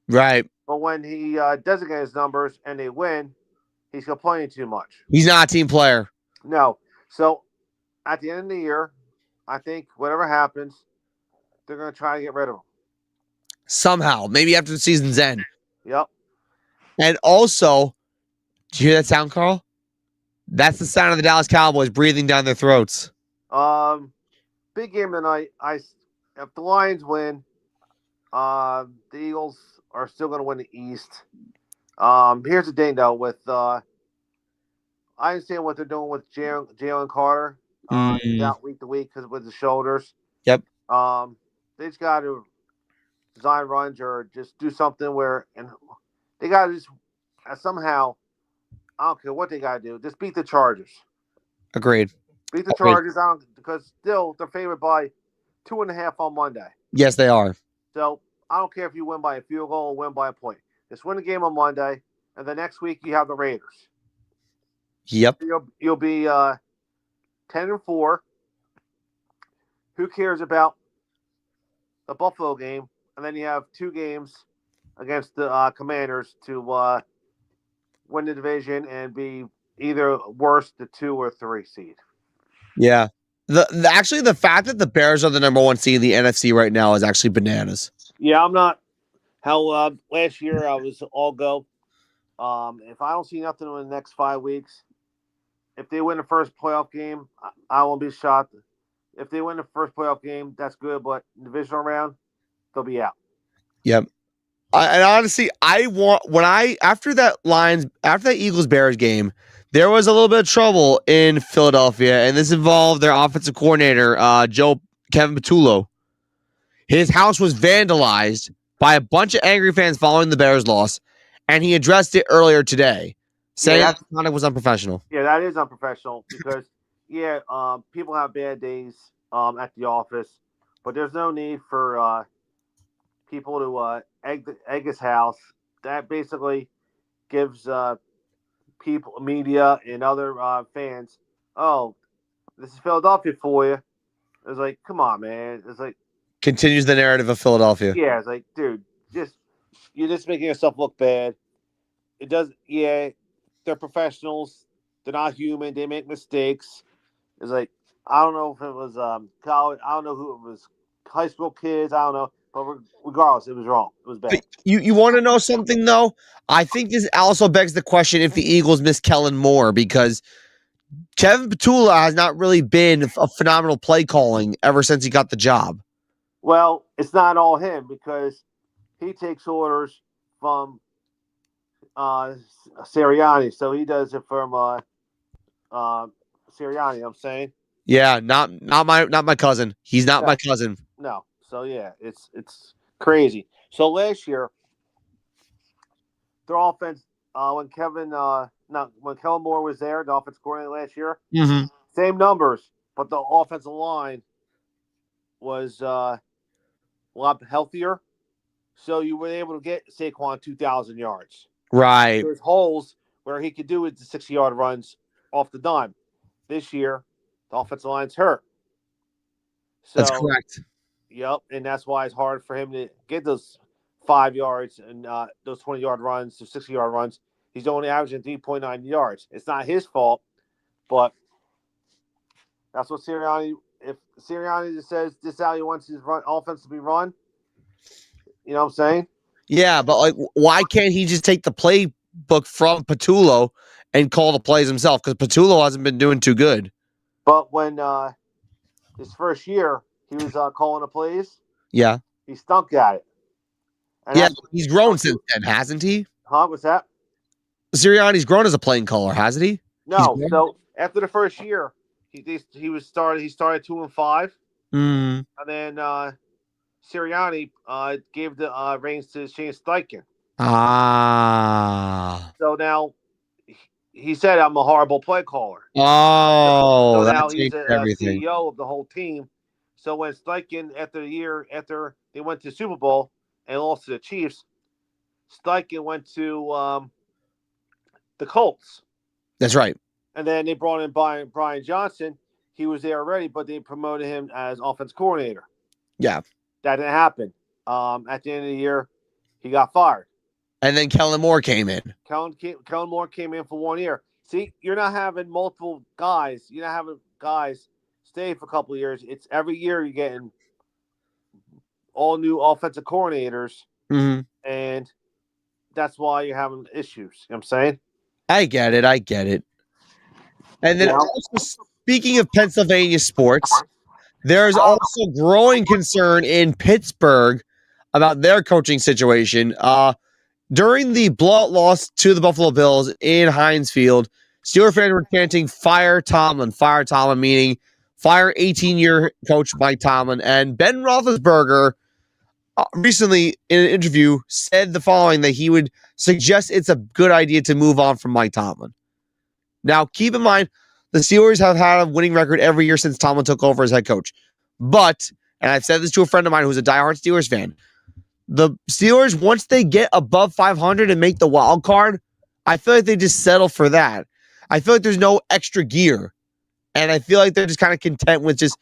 Right. But when he doesn't get his numbers and they win, he's complaining too much. He's not a team player. No. So at the end of the year, I think whatever happens, they're going to try to get rid of him. Somehow. Maybe after the season's end. Yep. And also, do you hear that sound, Carl? That's the sound of the Dallas Cowboys breathing down their throats. Big game tonight. If the Lions win, the Eagles are still going to win the East. Here's the thing, though. I understand what they're doing with Jalen Carter. He's out week to week because with the shoulders. Yep. They just got to design runs or just do something where, and they got to just somehow. I don't care what they got to do. Just beat the Chargers. Agreed. Beat the Chargers because still they're favored by 2.5 on Monday. Yes, they are. So I don't care if you win by a field goal or win by a point. Just win the game on Monday, and the next week you have the Raiders. Yep. You'll be 10-4. Who cares about the Buffalo game? And then you have 2 games against the Commanders to win the division and be either worse the 2 or 3 seed. Yeah. Actually, the fact that the Bears are the number 1 seed in the NFC right now is actually bananas. Yeah, I'm not. How last year I was all go. If I don't see nothing in the next 5 weeks, if they win the first playoff game, I won't be shocked. If they win the first playoff game, that's good. But divisional round, they'll be out. Yep. And honestly, I want after that Eagles Bears game, there was a little bit of trouble in Philadelphia, and this involved their offensive coordinator, Kevin Patullo. His house was vandalized by a bunch of angry fans following the Bears loss, and he addressed it earlier today, saying that conduct was unprofessional. Yeah, that is unprofessional because people have bad days at the office, but there's no need for people to egg his house. That basically gives people, media, and other fans, oh, this is Philadelphia for you. It's like, come on, man. It's like continues the narrative of Philadelphia. Yeah, it's like, dude, you're just making yourself look bad. It does. Yeah, they're professionals. They're not human. They make mistakes. It's like, I don't know if it was college. I don't know who it was. High school kids. I don't know. But regardless, it was wrong. It was bad. But you want to know something, though? I think this also begs the question if the Eagles miss Kellen Moore, because Kevin Patullo has not really been a phenomenal play calling ever since he got the job. Well, it's not all him because he takes orders from Siriani. So he does it from Siriani, I'm saying. Yeah, not my cousin. He's not my cousin. No. So yeah, it's crazy. So last year, their offense when Kellen Moore was there, the offense coordinator last year, same numbers, but the offensive line was a lot healthier. So you were able to get Saquon 2,000 yards. Right. There's holes where he could do it, the 60-yard runs off the dime. This year, the offensive line's hurt. So, that's correct. Yep, and that's why it's hard for him to get those 5 yards and those 20-yard runs, to 60-yard runs. He's only averaging 3.9 yards. It's not his fault, but that's what Sirianni. If Sirianni just says this is how he wants his offense to be run, you know what I'm saying? Yeah, but like, why can't he just take the playbook from Patullo and call the plays himself? Because Patullo hasn't been doing too good. But when his first year, he was calling the plays. Yeah, he stunk at it. And he's grown since then, hasn't he? Huh? What's that? Sirianni's grown as a playing caller, hasn't he? No. So after the first year, he started 2-5, and then Sirianni gave the reins to Shane Steichen. So now he said, "I'm a horrible play caller." Oh, so now he's a CEO of the whole team. So when Steichen, after they went to the Super Bowl and lost to the Chiefs, Steichen went to the Colts. That's right. And then they brought in Brian Johnson. He was there already, but they promoted him as offense coordinator. Yeah. That didn't happen. At the end of the year, he got fired. And then Kellen Moore came in. Kellen Moore came in for 1 year. See, you're not having multiple guys. You're not having guys stay for a couple of years. It's every year you're getting all new offensive coordinators. And that's why you're having issues. You know what I'm saying? I get it. And then also, speaking of Pennsylvania sports, there's also growing concern in Pittsburgh about their coaching situation. During the blowout loss to the Buffalo Bills in Heinz Field, Steelers fans were chanting, "Fire Tomlin," meaning fire 18-year coach Mike Tomlin. And Ben Roethlisberger recently, in an interview, said the following, that he would suggest it's a good idea to move on from Mike Tomlin. Now, keep in mind, the Steelers have had a winning record every year since Tomlin took over as head coach. But, and I've said this to a friend of mine who's a diehard Steelers fan, the Steelers, once they get above 500 and make the wild card, I feel like they just settle for that. I feel like there's no extra gear. And I feel like they're just kind of content with just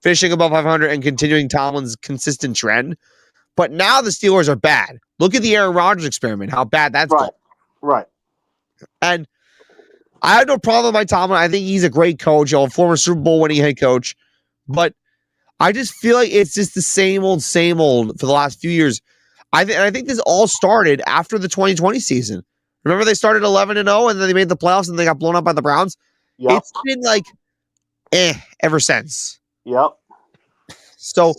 finishing above 500 and continuing Tomlin's consistent trend. But now the Steelers are bad. Look at the Aaron Rodgers experiment, how bad that's going. Right. And I have no problem with Mike Tomlin. I think he's a great coach, a former Super Bowl winning head coach. But I just feel like it's just the same old for the last few years. I think this all started after the 2020 season. Remember, they started 11-0 and then they made the playoffs and they got blown up by the Browns. Yep. It's been ever since. Yep. So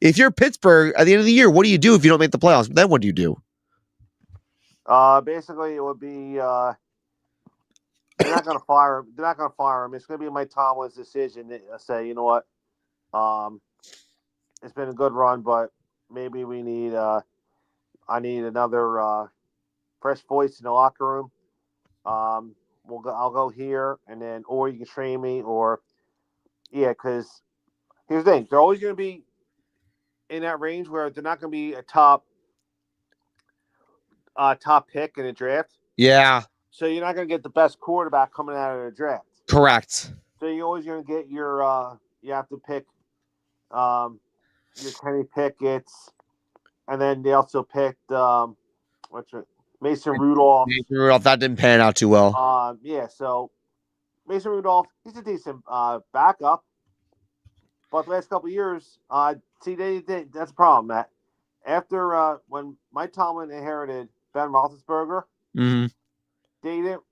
if you're Pittsburgh at the end of the year, what do you do if you don't make the playoffs? Then what do you do? Basically, it would be they're not going to fire him. They're not going to fire him. It's going to be Mike Tomlin's decision to say, you know what, it's been a good run, but maybe we need I need another fresh voice in the locker room. I'll go here, and then or you can train me, or because here's the thing: they're always going to be in that range where they're not going to be a top pick in the draft. Yeah, So you're not going to get the best quarterback coming out of the draft. correct. So you're always going to get your you have to pick your Kenny Pickett's, and then they also picked Mason Rudolph. Mason Rudolph, that didn't pan out too well. So Mason Rudolph, he's a decent backup, but the last couple of years, that's a problem, Matt. After when Mike Tomlin inherited Ben Roethlisberger, Mm-hmm. they didn't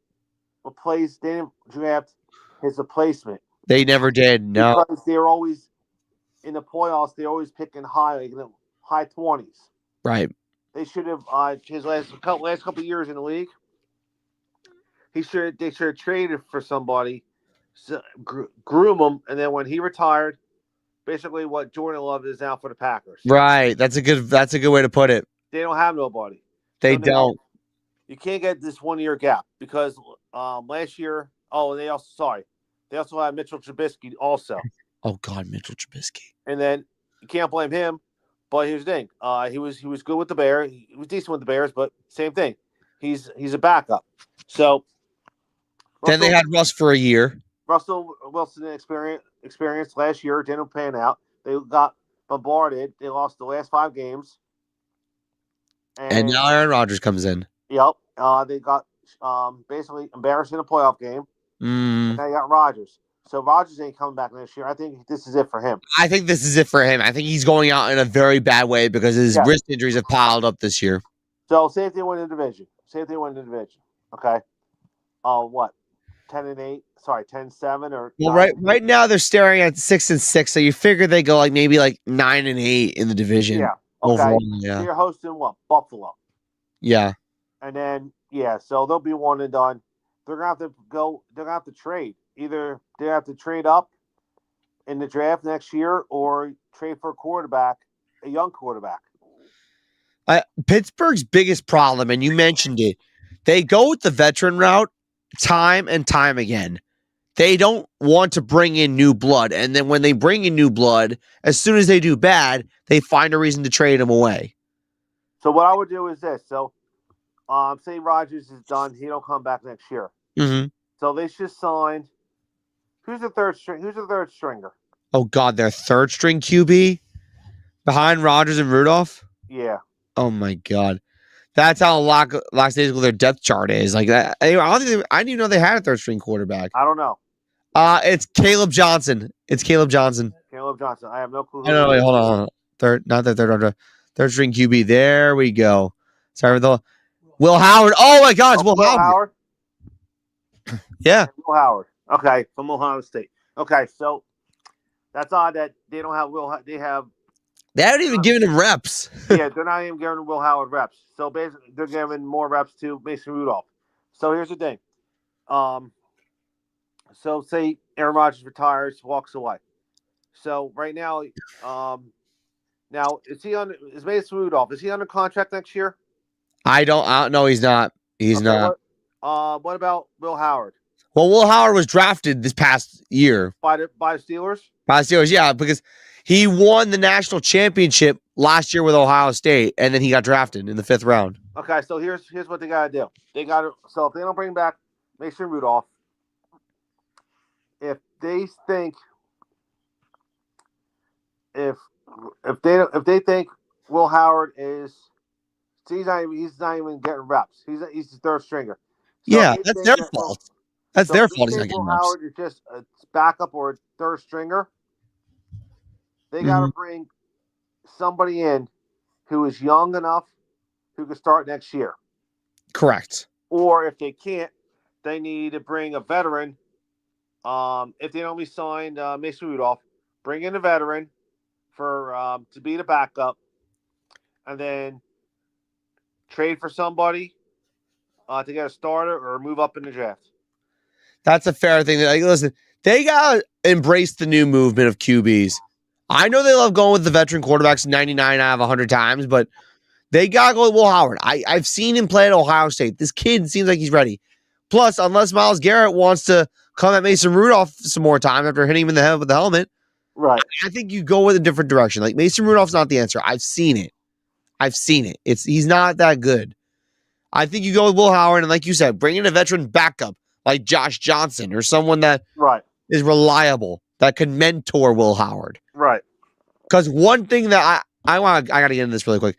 draft his replacement. They never did. No, because they were always in the playoffs. They're always picking high 20s. right. They should have his last couple of years in the league. They should have traded for somebody, groom him, and then when he retired, basically what Jordan Love is now for the Packers. Right. That's a good way to put it. They don't have nobody. They So now, don't. you can't get this 1 year gap because last year. Oh, and they also had Mitchell Trubisky also. Oh God, Mitchell Trubisky. And then you can't blame him. But here's the thing: he was good with the Bears. He was decent with the Bears, but same thing. He's a backup. So Then they had Russ for a year. Russell Wilson experience last year didn't pan out. They got bombarded. They lost the last 5 games. And now Aaron Rodgers comes in. Yep. They got basically embarrassed in a playoff game. And they got Rodgers. So Rodgers ain't coming back next year. I think this is it for him. I think this is it for him. I think he's going out in a very bad way because his wrist injuries have piled up this year. So say if they win the division. Okay. What? 10-8. Sorry, 10-7 or. Well, right now they're staring at 6-6. So you figure they go maybe 9-8 in the division. Yeah. Okay. Overall, yeah. So you're hosting what? Buffalo. Yeah. And then so they'll be 1 and done. They're gonna have to go. They're gonna have to trade. Either they have to trade up in the draft next year, or trade for a young quarterback. Pittsburgh's biggest problem, and you mentioned it, they go with the veteran route time and time again. They don't want to bring in new blood, and then when they bring in new blood, as soon as they do bad, they find a reason to trade them away. So what I would do is this. So, say Rodgers is done, he don't come back next year. Mm-hmm. So they just signed. Who's the third stringer? Oh God, their third string QB behind Rodgers and Rudolph. Yeah. Oh my God, that's how lackadaisical their depth chart is. Like that. I didn't even know they had a third string quarterback. I don't know. It's Caleb Johnson. Caleb Johnson. I have no clue. No, wait, hold on. Third string QB. There we go. Sorry for the Will Howard. Oh my God, it's Will Howard. Yeah. Will Howard. Okay, from Ohio State. Okay, so that's odd that they don't have They haven't even given him reps. Yeah, they're not even giving Will Howard reps. So basically, they're giving more reps to Mason Rudolph. So here's the thing. So say Aaron Rodgers retires, walks away. So right now, now is Mason Rudolph? Is he under contract next year? I don't know. He's not. He's not. What about Will Howard? Well, Will Howard was drafted this past year by the Steelers. By the Steelers, yeah, because he won the national championship last year with Ohio State, and then he got drafted in the 5th round. Okay, so here's what they gotta do. So if they don't bring back Mason Rudolph, if they think if they think Will Howard is, he's not even getting reps. He's the third stringer. So yeah, that's their fault. That's their fault. He's not getting reps. Howard is just a backup or a third stringer. They got to bring somebody in who is young enough who can start next year. Correct. Or if they can't, they need to bring a veteran If they only signed Mason Rudolph, bring in a veteran for to be the backup, and then trade for somebody to get a starter or move up in the draft. That's a fair thing. Like, listen, they gotta embrace the new movement of QBs. I know they love going with the veteran quarterbacks 99 out of 100 times, but they gotta go with Will Howard. I've seen him play at Ohio State. This kid seems like he's ready. Plus, unless Myles Garrett wants to come at Mason Rudolph some more time after hitting him in the head with the helmet, Right. I think you go with a different direction. Like Mason Rudolph's not the answer. I've seen it. He's not that good. I think you go with Will Howard, and like you said, bring in a veteran backup like Josh Johnson or someone that Right. is reliable that can mentor Will Howard. Right. Because one thing that I gotta get into this really quick.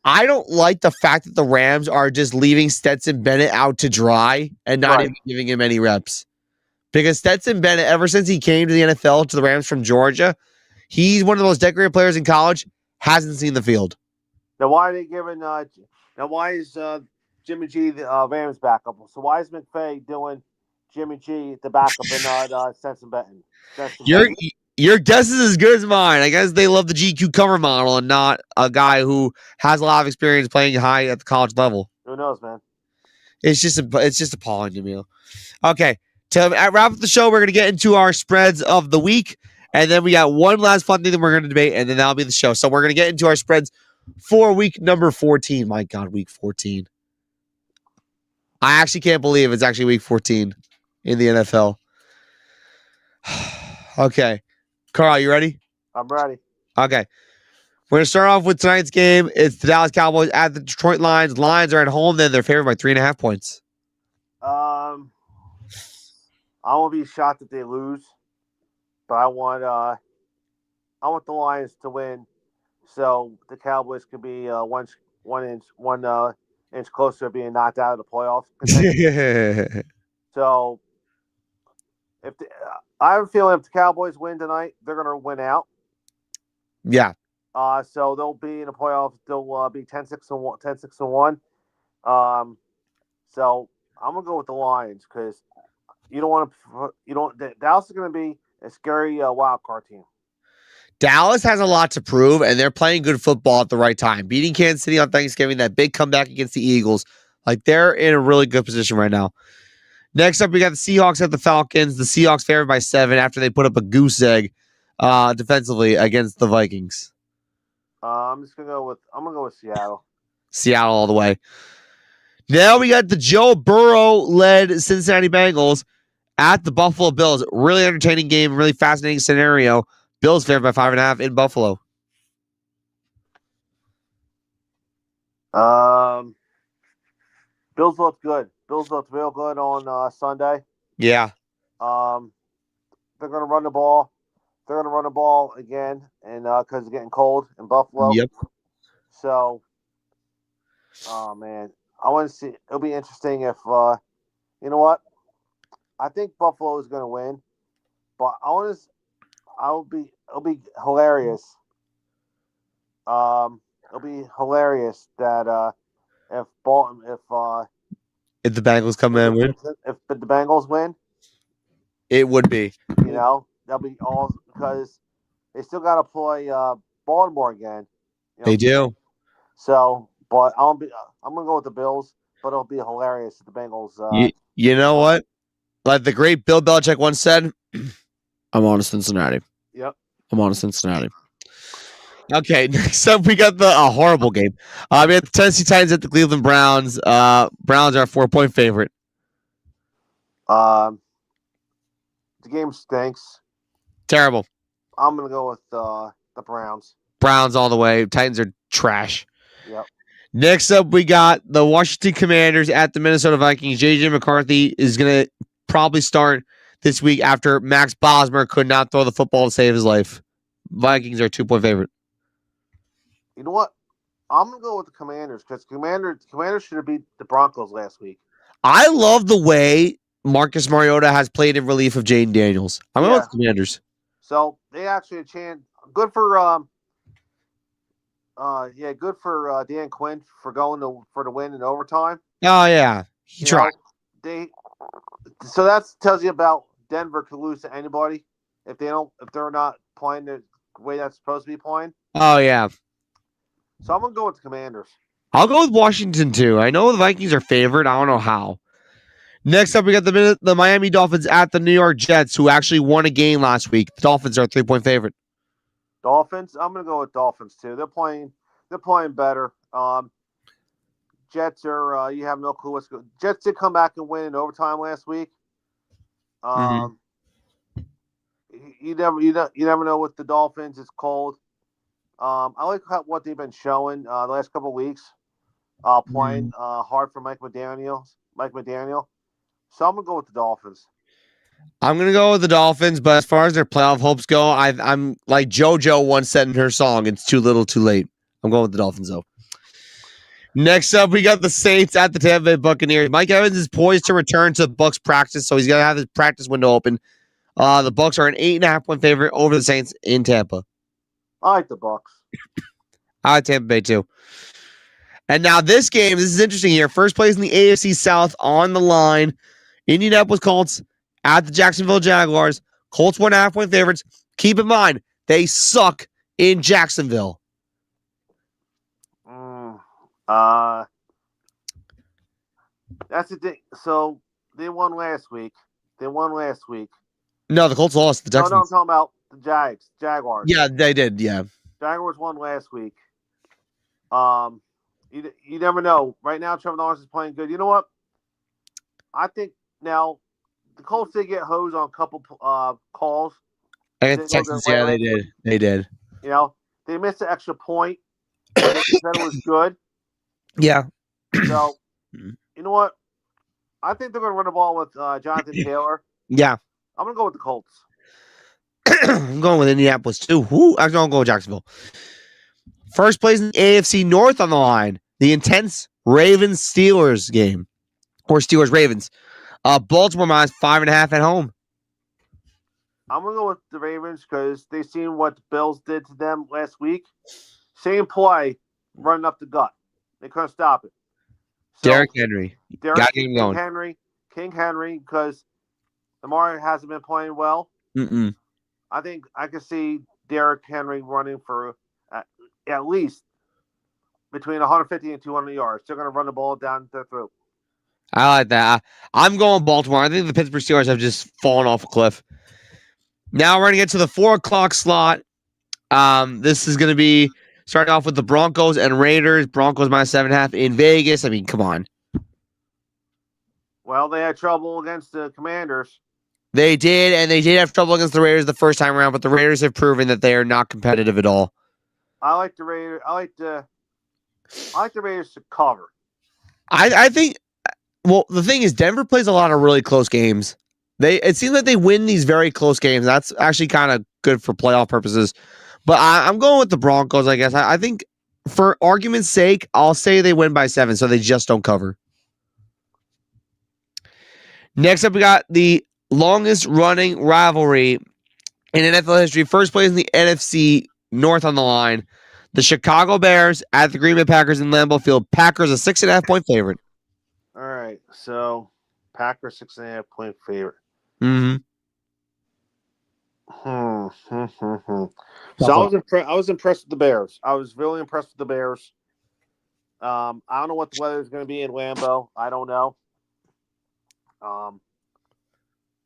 I don't like the fact that the Rams are just leaving Stetson Bennett out to dry and not even giving him any reps. Because Stetson Bennett, ever since he came to the NFL to the Rams from Georgia, he's one of the most decorated players in college, hasn't seen the field. Now, why are they giving? Now, why is Jimmy G the Rams backup? So why is McVay doing Jimmy G the backup and not Stetson Benton? Your guess is as good as mine. I guess they love the GQ cover model and not a guy who has a lot of experience playing high at the college level. Who knows, man? It's just appalling to me. Okay, to wrap up the show, we're gonna get into our spreads of the week, and then we got one last fun thing that we're gonna debate, and then that'll be the show. So we're gonna get into our spreads for week number 14. My God, week 14. I actually can't believe it's actually week 14 in the NFL. Okay. Carl, you ready? I'm ready. Okay. We're going to start off with tonight's game. It's the Dallas Cowboys at the Detroit Lions. Lions are at home, then they're favored by 3.5 points. I won't be shocked if they lose, but I want the Lions to win, so the Cowboys could be one inch closer to being knocked out of the playoffs. So I have a feeling if the Cowboys win tonight, they're going to win out. Yeah. So they'll be in the playoffs. They'll be 10-6-1. So I'm gonna go with the Lions because Dallas is going to be a scary wild card team. Dallas has a lot to prove, and they're playing good football at the right time. Beating Kansas City on Thanksgiving, that big comeback against the Eagles, like they're in a really good position right now. Next up, we got the Seahawks at the Falcons. The Seahawks favored by 7 after they put up a goose egg defensively against the Vikings. I'm gonna go with Seattle. Seattle all the way. Now we got the Joe Burrow-led Cincinnati Bengals at the Buffalo Bills. Really entertaining game, really fascinating scenario. Bills favored by 5.5 in Buffalo. Bills looked good. Bills looked real good on Sunday. Yeah. They're gonna run the ball. They're gonna run the ball again, and because it's getting cold in Buffalo. Yep. So, oh man, I want to see. It'll be interesting if you know what? I think Buffalo is gonna win, but it'll be hilarious. It'll be hilarious that if the Bengals come in and win, if the Bengals win, it would be. You know, that'll be all because they still got to play Baltimore again. You know? They do. So, but I'm gonna go with the Bills, but it'll be hilarious if the Bengals. You know what? Like the great Bill Belichick once said, "I'm on to Cincinnati." Yep. I'm on to Cincinnati. Okay, next up we got the horrible game. We had the Tennessee Titans at the Cleveland Browns. Browns are a 4-point favorite. The game stinks. Terrible. I'm gonna go with the Browns. Browns all the way. Titans are trash. Yep. Next up, we got the Washington Commanders at the Minnesota Vikings. J.J. McCarthy is gonna probably start this week after Max Bosmer could not throw the football to save his life. Vikings are a 2-point favorite. You know what? I'm gonna go with the Commanders because Commanders should have beat the Broncos last week. I love the way Marcus Mariota has played in relief of Jaden Daniels. I'm going with the Commanders. So they actually a chance. Good for good for Dan Quinn for going for the win in overtime. Oh yeah, he tried. So that tells you about Denver could lose to anybody if they're not playing the way that's supposed to be playing. Oh, yeah. So I'm gonna go with the Commanders. I'll go with Washington, too. I know the Vikings are favored. I don't know how. Next up, we got the Miami Dolphins at the New York Jets, who actually won a game last week. The Dolphins are a 3-point favorite. Dolphins. I'm gonna go with Dolphins too. They're playing better. Jets are. You have no clue what's going. Jets did come back and win in overtime last week. Mhm. You never know with the Dolphins. It's cold. I like what they've been showing the last couple of weeks. Playing hard for Mike McDaniel. So I'm gonna go with the Dolphins. I'm going to go with the Dolphins, but as far as their playoff hopes go, I'm like JoJo once said in her song, it's too little too late. I'm going with the Dolphins, though. Next up, we got the Saints at the Tampa Bay Buccaneers. Mike Evans is poised to return to Bucs practice, so he's going to have his practice window open. The Bucs are an 8.5-point favorite over the Saints in Tampa. I like the Bucs. I like Tampa Bay, too. And now this game, this is interesting here. First place in the AFC South on the line. Indianapolis Colts at the Jacksonville Jaguars. Colts 1.5-point favorites. Keep in mind, they suck in Jacksonville. That's the thing. So they won last week. No, the Colts lost. The Texans. No, I'm talking about the Jaguars. Yeah, they did. Yeah. Jaguars won last week. You never know. Right now, Trevor Lawrence is playing good. You know what? I think now the Colts did get hosed on a couple calls. Against the Texans, yeah, they did. They did. You know, they missed an extra point. They said it was good. Yeah. So, you know what? I think they're going to run the ball with Jonathan Taylor. Yeah. I'm going to go with the Colts. I'm going with Indianapolis, too. Actually, I'm going to go with Jacksonville. First place in the AFC North on the line. The intense Ravens-Steelers game. Or Steelers-Ravens. Baltimore minus 5.5 at home. I'm going to go with the Ravens because they've seen what the Bills did to them last week. Same play, running up the gut. They couldn't stop it. So, Derrick Henry. King Henry, because Lamar hasn't been playing well. I think I can see Derrick Henry running for at least between 150 and 200 yards. They're going to run the ball down their throat. I like that. I'm going Baltimore. I think the Pittsburgh Steelers have just fallen off a cliff. Now we're going to get to the 4 o'clock slot. This is going to be starting off with the Broncos and Raiders. Broncos minus 7.5 in Vegas. I mean, come on. Well, they had trouble against the Commanders. They did, and they did have trouble against the Raiders the first time around, but the Raiders have proven that they are not competitive at all. I like the Raiders. I like the Raiders to cover. I think. Well, the thing is, Denver plays a lot of really close games. It seems like they win these very close games. That's actually kind of good for playoff purposes. But I'm going with the Broncos, I guess. I think, for argument's sake, I'll say they win by 7, so they just don't cover. Next up, we got the longest running rivalry in NFL history. First place in the NFC North on the line. The Chicago Bears at the Green Bay Packers in Lambeau Field. Packers a 6.5-point favorite. All right, so Packers 6.5-point favorite. Mm-hmm. So I was impressed with the Bears. I was really impressed with the Bears. I don't know what the weather is going to be in Lambeau. I don't know.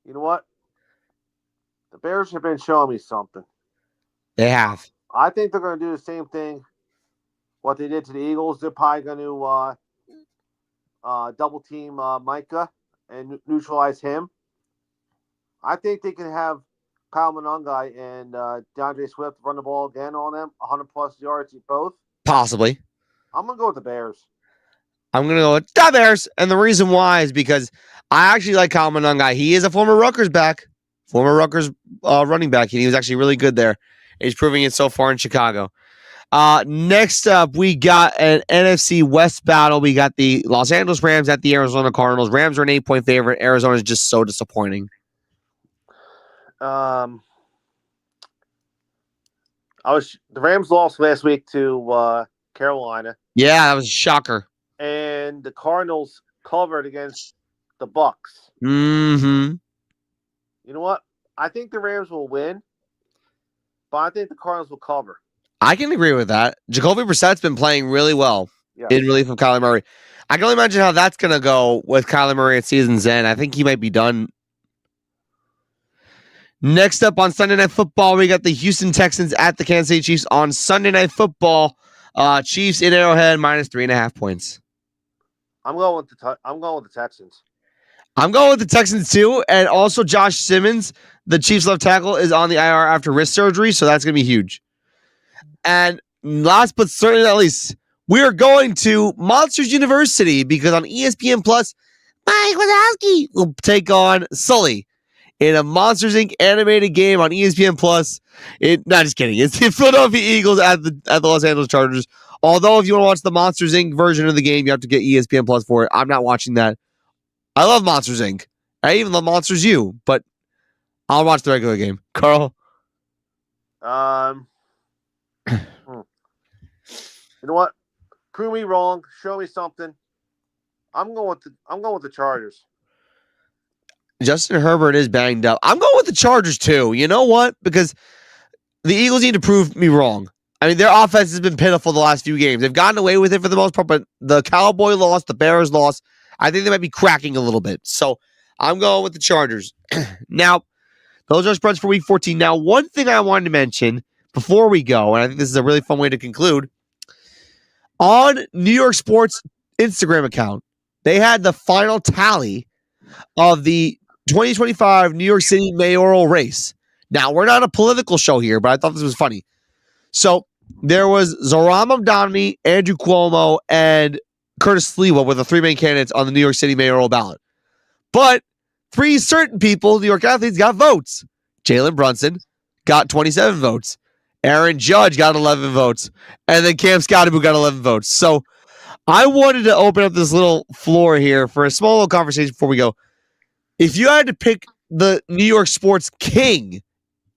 You know what? The Bears have been showing me something. They have. I think they're going to do the same thing what they did to the Eagles. They're probably going to double team Micah and neutralize him. I think they can have Kyle Monangai and DeAndre Swift run the ball again on them, 100-plus yards both. Possibly. I'm going to go with the Bears. I'm going to go with the Bears. And the reason why is because I actually like Kyle Monangai. He is a former Rutgers running back, and he was actually really good there. He's proving it so far in Chicago. Next up, we got an NFC West battle. We got the Los Angeles Rams at the Arizona Cardinals. Rams are an 8-point favorite. Arizona is just so disappointing. The Rams lost last week to Carolina. Yeah, that was a shocker. And the Cardinals covered against the Bucs. Mm-hmm. You know what? I think the Rams will win, but I think the Cardinals will cover. I can agree with that. Jacoby Brissett's been playing really well in relief of Kyler Murray. I can only imagine how that's going to go with Kyler Murray at season's end. I think he might be done. Next up on Sunday Night Football, we got the Houston Texans at the Kansas City Chiefs on Sunday Night Football. Chiefs in Arrowhead minus 3.5 points. I'm going with the Texans. I'm going with the Texans too, and also Josh Simmons, the Chiefs left tackle, is on the IR after wrist surgery, so that's going to be huge. And last but certainly not least, we are going to Monsters University because on ESPN Plus, Mike Wazowski will take on Sully in a Monsters Inc. animated game on ESPN Plus. Not just kidding. It's the Philadelphia Eagles at the Los Angeles Chargers. Although if you want to watch the Monsters Inc. version of the game, you have to get ESPN Plus for it. I'm not watching that. I love Monsters Inc. I even love Monsters U, but I'll watch the regular game. Carl? You know what? Prove me wrong. Show me something. I'm going with the Chargers. Justin Herbert is banged up. I'm going with the Chargers too. You know what? Because the Eagles need to prove me wrong. I mean, their offense has been pitiful the last few games. They've gotten away with it for the most part, but the Cowboy loss, the Bears loss, I think they might be cracking a little bit. So I'm going with the Chargers. Now, those are spreads for Week 14. Now, one thing I wanted to mention before we go, and I think this is a really fun way to conclude, on New York Sports Instagram account, they had the final tally of the 2025 New York City mayoral race. Now, we're not a political show here, but I thought this was funny. So there was Zohran Mamdani, Andrew Cuomo, and Curtis Sliwa were the three main candidates on the New York City mayoral ballot. But three certain people, New York athletes, got votes. Jalen Brunson got 27 votes. Aaron Judge got 11 votes. And then Cam Scottaboo got 11 votes. So I wanted to open up this little floor here for a small little conversation before we go. If you had to pick the New York sports king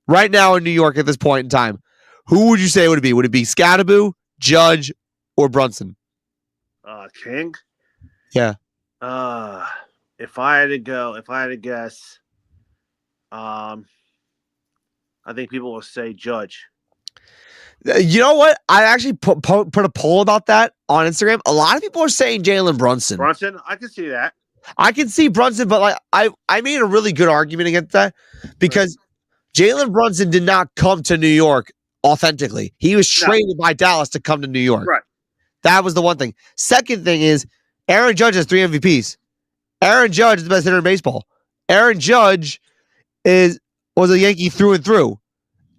right now in New York at this point in time, who would you say would it be? Would it be Scottaboo, Judge, or Brunson? King? Yeah. If I had to guess, I think people will say Judge. You know what? I actually put a poll about that on Instagram. A lot of people are saying Jalen Brunson. Brunson? I can see that. I can see Brunson, but like I made a really good argument against that because Jalen Brunson did not come to New York authentically. He was traded by Dallas to come to New York. Right. That was the one thing. Second thing is Aaron Judge has 3 MVPs. Aaron Judge is the best hitter in baseball. Aaron Judge was a Yankee through and through.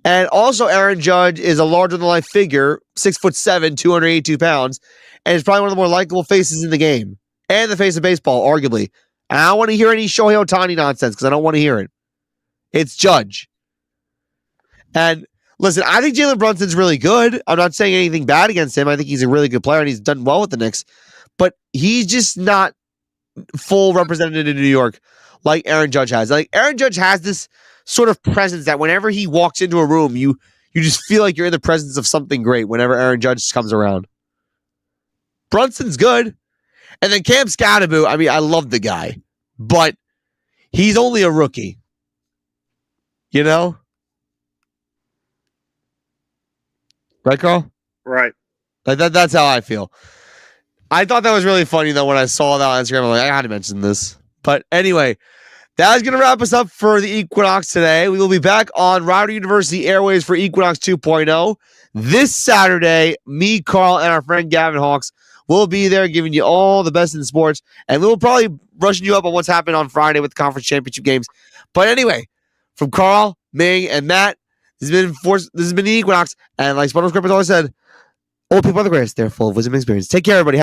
And also Aaron Judge is a larger-than-life figure, 6'7", 282 pounds, and is probably one of the more likable faces in the game. And the face of baseball, arguably. And I don't want to hear any Shohei Ohtani nonsense because I don't want to hear it. It's Judge. And listen, I think Jalen Brunson's really good. I'm not saying anything bad against him. I think he's a really good player and he's done well with the Knicks. But he's just not full representative in New York like Aaron Judge has. Like Aaron Judge has this sort of presence that whenever he walks into a room, you just feel like you're in the presence of something great whenever Aaron Judge comes around. Brunson's good. And then Cam Scottaboo, I mean, I love the guy, but he's only a rookie. You know? Right, Carl? Right. Like that's how I feel. I thought that was really funny, though, when I saw that on Instagram. I'm like, I had to mention this. But anyway, that is going to wrap us up for the Equinox today. We will be back on Rider University Airways for Equinox 2.0 this Saturday. Me, Carl, and our friend Gavin Hawks will be there giving you all the best in sports. And we'll probably brushing you up on what's happened on Friday with the conference championship games. But anyway, from Carl, Ming, and Matt, this has been the Equinox. And like SpongeBob SquarePants always said, old people are the greatest. They're full of wisdom and experience. Take care, everybody.